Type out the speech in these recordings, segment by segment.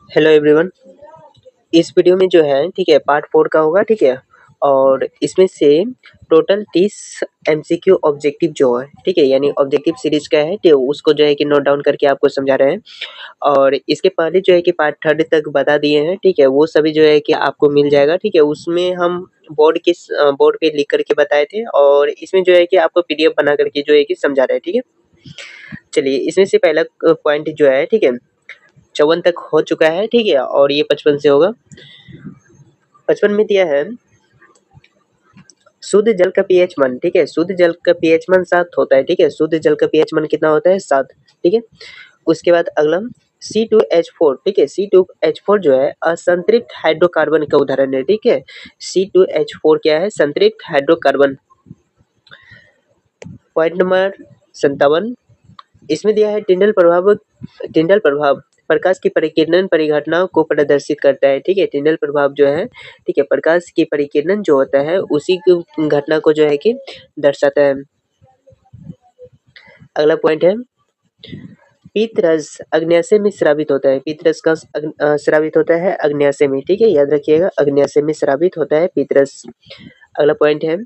Hello everyone. इस video में जो है ठीक है पार्ट 4 का होगा ठीक है। और इसमें से टोटल 30 एमसीक्यू ऑब्जेक्टिव जो है ठीक है यानी ऑब्जेक्टिव सीरीज का है तो उसको जो है कि नोट डाउन करके आपको समझा रहे हैं। और इसके पहले जो है कि पार्ट 3 तक बता दिए हैं ठीक है, वो सभी जो है कि आपको मिल जाएगा ठीक है। उसमें हम बोर्ड पे लिख करके बताए थे और इसमें जो है कि आपको पीडीएफ बना करके जो है कि समझा रहे हैं ठीक है। चलिए इसमें से पहला पॉइंट जो है ठीक है 54 तक हो चुका है ठीक है और ये 55 से होगा। 55 में दिया है शुद्ध जल का पीएच मान ठीक है। शुद्ध जल का पीएच मान 7 होता है ठीक है। शुद्ध जल का पीएच मान कितना होता है 7 ठीक है। उसके बाद अगला C2H4 ठीक है। C2H4 जो है असंतृप्त हाइड्रोकार्बन का उदाहरण है ठीक है। C2H4 क्या है? संतृप्त हाइड्रोकार्बन। पॉइंट नंबर 57 इसमें दिया है टिंडल प्रभाव प्रकाश की परिकिरण परिघटनाओं को प्रदर्शित करता है ठीक है। टिंडल प्रभाव जो है ठीक है प्रकाश की परिकिरण जो होता है उसी की घटना को जो है कि दर्शाता है। अगला पॉइंट है पीतरस अग्न्याशय में स्रावित होता है। पीतरस का स्रावित होता है अग्न्याशय में ठीक है, याद रखिएगा अग्न्याशय में स्रावित होता है पीतरस। अगला पॉइंट है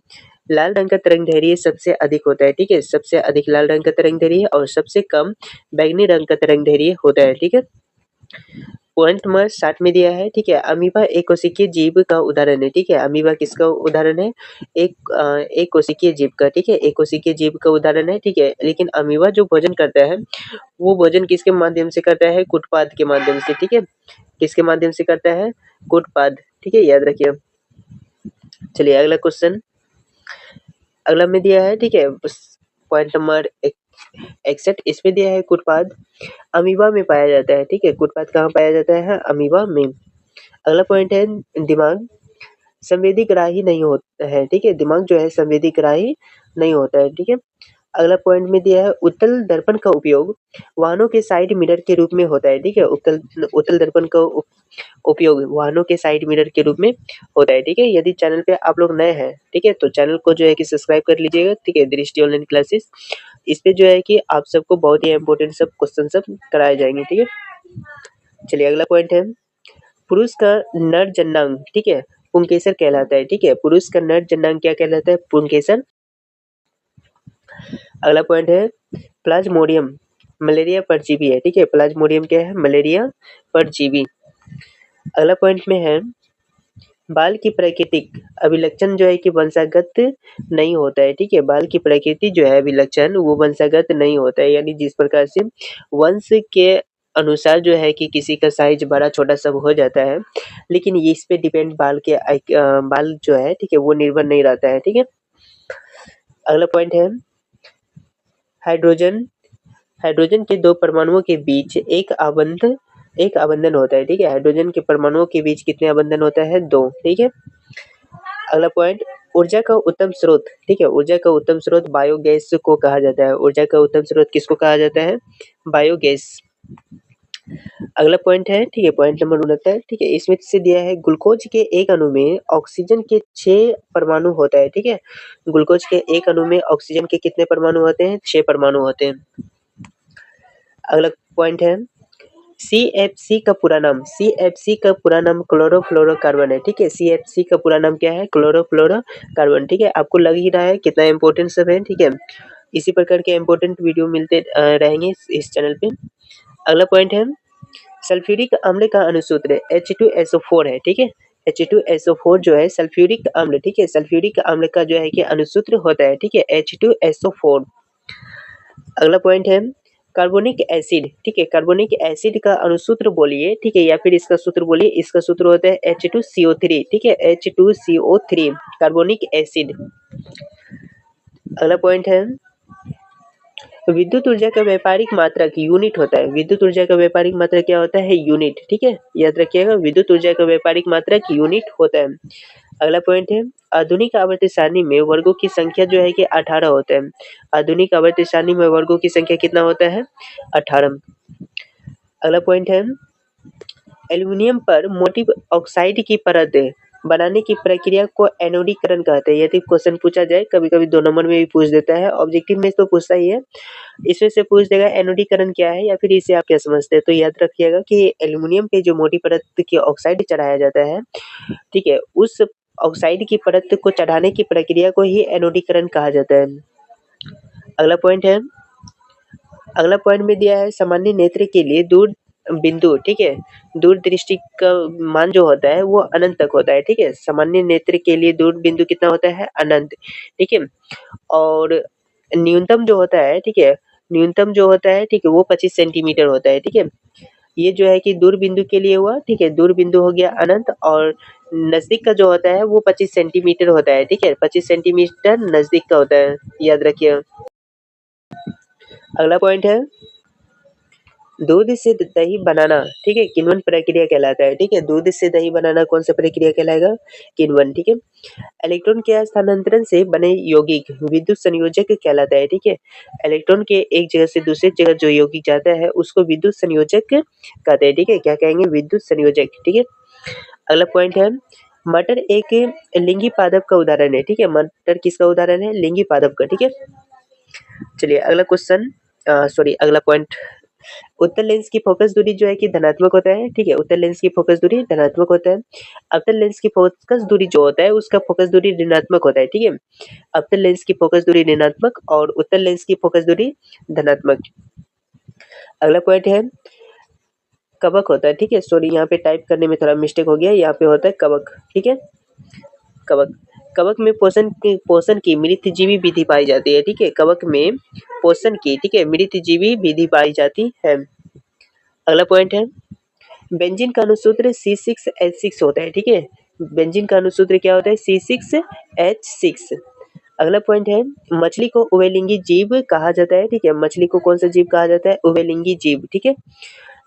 लाल रंग का तरंग दैर्ध्य सबसे अधिक होता है ठीक है। सबसे अधिक लाल रंग का तरंग दैर्ध्य और सबसे कम बैंगनी रंग का तरंग दैर्ध्य होता है ठीक है। पॉइंट नंबर 60 में दिया है ठीक है अमीबा एक कोशिकीय जीव का उदाहरण है ठीक है। अमीबा किसका उदाहरण है? एक कोशिकीय जीव का ठीक है। एक कोशिकीय जीव का उदाहरण है ठीक है। लेकिन अमीबा जो भोजन करता है वो भोजन किसके माध्यम से करता है? कूटपाद के माध्यम से ठीक है। किसके माध्यम से करता है? कूटपाद ठीक है, याद रखिए। चलिए अगला क्वेश्चन अगला में दिया है ठीक है पॉइंट नंबर 61 इसमें दिया है कूटपाद अमीबा में पाया जाता है ठीक है। कूटपाद कहाँ पाया जाता है? अमीबा में। अगला पॉइंट है दिमाग संवेदी ग्राही नहीं होता है ठीक है। दिमाग जो है संवेदी ग्राही नहीं होता है ठीक है। अगला पॉइंट में दिया है उत्तल दर्पण का उपयोग वाहनों के साइड मिरर के रूप में होता है ठीक है। उत्तल दर्पण का उपयोग वाहनों के साइड मिरर के रूप में होता है ठीक है। यदि चैनल पे आप लोग नए हैं ठीक है तो चैनल को जो है कि सब्सक्राइब कर लीजिएगा ठीक है। दृष्टि ऑनलाइन क्लासेस इस पे जो है कि आप सबको बहुत ही इंपॉर्टेंट सब क्वेश्चन सब कराए जाएंगे ठीक है। चलिए अगला पॉइंट है पुरुष का नर जननांग ठीक है पुंकेसर कहलाता है ठीक है। पुरुष का नर जननांग क्या कहलाता है? पुंकेसर। अगला पॉइंट है प्लाज्मोडियम मलेरिया परजीवी है ठीक है। प्लाज्मोडियम क्या है? मलेरिया परजीवी। अगला पॉइंट में है बाल की प्राकृतिक अभिलक्षण जो है कि वंशागत नहीं होता है ठीक है। बाल की प्रकृति जो है अभिलक्षण वो वंशागत नहीं होता है, यानी जिस प्रकार से वंश के अनुसार जो है कि किसी का साइज बड़ा छोटा सब हो जाता है, लेकिन ये इस पे डिपेंड बाल जो है ठीक है वो निर्भर नहीं रहता है ठीक है। अगला पॉइंट है हाइड्रोजन हाइड्रोजन के दो परमाणुओं के बीच एक आबंधन होता है ठीक है। हाइड्रोजन के परमाणुओं के बीच कितने आबंधन होता है? 2 ठीक है। अगला पॉइंट ऊर्जा का उत्तम स्रोत ठीक है। ऊर्जा का उत्तम स्रोत बायोगैस को कहा जाता है। ऊर्जा का उत्तम स्रोत किसको कहा जाता है? बायोगैस। अगला पॉइंट है ठीक है पॉइंट नंबर 69 ठीक है। इसमें से दिया है ग्लूकोज के एक अणु में ऑक्सीजन के 6 परमाणु होता है ठीक है। ग्लूकोज के एक अणु में ऑक्सीजन के कितने परमाणु होते हैं? 6 परमाणु होते हैं। अगला पॉइंट है CFC का पूरा नाम क्लोरोफ्लोरोकार्बन है ठीक है। CFC का पूरा नाम क्या है? क्लोरोफ्लोरोकार्बन ठीक है। आपको लग ही रहा है कितना इंपॉर्टेंट सब है ठीक है। इसी प्रकार के इंपॉर्टेंट वीडियो मिलते रहेंगे इस चैनल पे। अगला पॉइंट है सल्फ्यूरिक अम्ल का अणुसूत्र H2SO4 है ठीक है। H2SO4 जो है सल्फ्यूरिक अम्ल ठीक है। सल्फ्यूरिक अम्ल का जो है कि अणुसूत्र होता है ठीक है H2SO4। अगला पॉइंट है कार्बोनिक एसिड ठीक है। कार्बोनिक एसिड का अणुसूत्र बोलिए ठीक है, या फिर इसका सूत्र बोलिए। इसका सूत्र होता है H2CO3 ठीक है H2CO3 कार्बोनिक एसिड। अगला पॉइंट है विद्युत ऊर्जा का व्यापारिक मात्रक यूनिट होता है। विद्युत ऊर्जा का व्यापारिक मात्रक क्या होता है? यूनिट ठीक है, याद रखिएगा विद्युत ऊर्जा का व्यापारिक मात्रक यूनिट होता है। अगला पॉइंट है आधुनिक आवर्ती सारणी में वर्गों की संख्या जो है कि 18 होता है। आधुनिक आवर्ती सारणी में वर्गों की संख्या कितना होता है? 18। अगला पॉइंट है एल्युमिनियम पर मोटी ऑक्साइड की परत बनाने की प्रक्रिया को एनोडीकरण कहते हैं। यदि क्वेश्चन पूछा जाए, कभी-कभी 2 नंबर में भी पूछ देता है, ऑब्जेक्टिव में तो पूछता ही है। इसमें से पूछ देगा एनोडीकरण क्या है या फिर इसे आप क्या समझते हैं? तो याद रखिएगा कि एल्युमिनियम पे जो मोटी परत की ऑक्साइड चढ़ाया जाता है, ठीक है? उस ऑक्साइड की परत को चढ़ाने की प्रक्रिया को ही एनोडीकरण कहा जाता है। अगला पॉइंट है, अगला पॉइंट में दिया है सामान्य नेत्र के लिए दूर बिंदु, ठीक है? दूरदृष्टि का मान जो होता है वो अनंत तक होता है, ठीक है? सामान्य नेत्र के लिए दूर बिंदु कितना होता है? अनंत, ठीक है? और न्यूनतम जो होता है, ठीक है? न्यूनतम जो होता है, ठीक है? वो 25 सेंटीमीटर होता है, ठीक है? ये जो है कि दूर बिंदु के लिए हुआ, ठीक है? दूर बिंदु हो गया अनंत और नज़दीक का जो होता है वो 25 सेंटीमीटर होता है, ठीक है? 25 सेंटीमीटर नज़दीक का होता है, याद रखिए। अगला पॉइंट है, दूध से दही बनाना, ठीक है? किण्वन प्रक्रिया कहलाता है, ठीक है? दूध से दही बनाना कौन सा प्रक्रिया कहलाएगा? किण्वन, ठीक है? इलेक्ट्रॉन के स्थानांतरण से बने यौगिक विद्युत संयोजक कहलाता है, ठीक है? इलेक्ट्रॉन के एक जगह से दूसरी जगह जो यौगिक जाता है उसको विद्युत संयोजक कहते हैं, ठीक है? क्या कहेंगे? विद्युत संयोजक, ठीक है? अगला पॉइंट है, मटर एक लिंगी पादप का उदाहरण है, ठीक है? मटर किसका उदाहरण है? लिंगी पादप का, ठीक है? चलिए अगला क्वेश्चन, अगला पॉइंट, उत्तल लेंस की फोकस दूरी जो है कि धनात्मक होता है, ठीक है? उत्तल लेंस की फोकस दूरी धनात्मक होता है। अवतल लेंस की फोकस दूरी जो होता है उसका फोकस दूरी ऋणात्मक होता है, ठीक है? अवतल लेंस की फोकस दूरी ऋणात्मक और उत्तल लेंस की फोकस दूरी धनात्मक। अगला पॉइंट है, कवक होता है, ठीक है? सॉरी यहाँ पे टाइप करने में थोड़ा मिस्टेक हो गया, यहाँ पे होता है कवक, ठीक है? कवक, कवक में पोषण की मृतजीवी विधि पाई जाती है, ठीक है? कवक में पोषण की, ठीक है, मृतजीवी विधि पाई जाती है। अगला पॉइंट है, बेंजीन का अनुसूत्र C6H6 होता है, ठीक है? बेंजीन का अनुसूत्र क्या होता है? C6H6। अगला पॉइंट है, मछली को उभयलिंगी जीव कहा जाता है, ठीक है? मछली को कौन सा जीव कहा जाता है? उभयलिंगी जीव, ठीक है?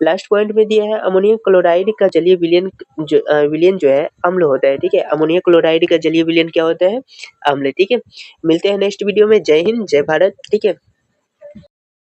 लास्ट पॉइंट में दिया है, अमोनियम क्लोराइड का जलीय विलयन जो है अम्ल होता है, ठीक है? अमोनियम क्लोराइड का जलीय विलयन क्या होता है? अम्ल, ठीक है? मिलते हैं नेक्स्ट वीडियो में। जय हिंद, जय भारत, ठीक है?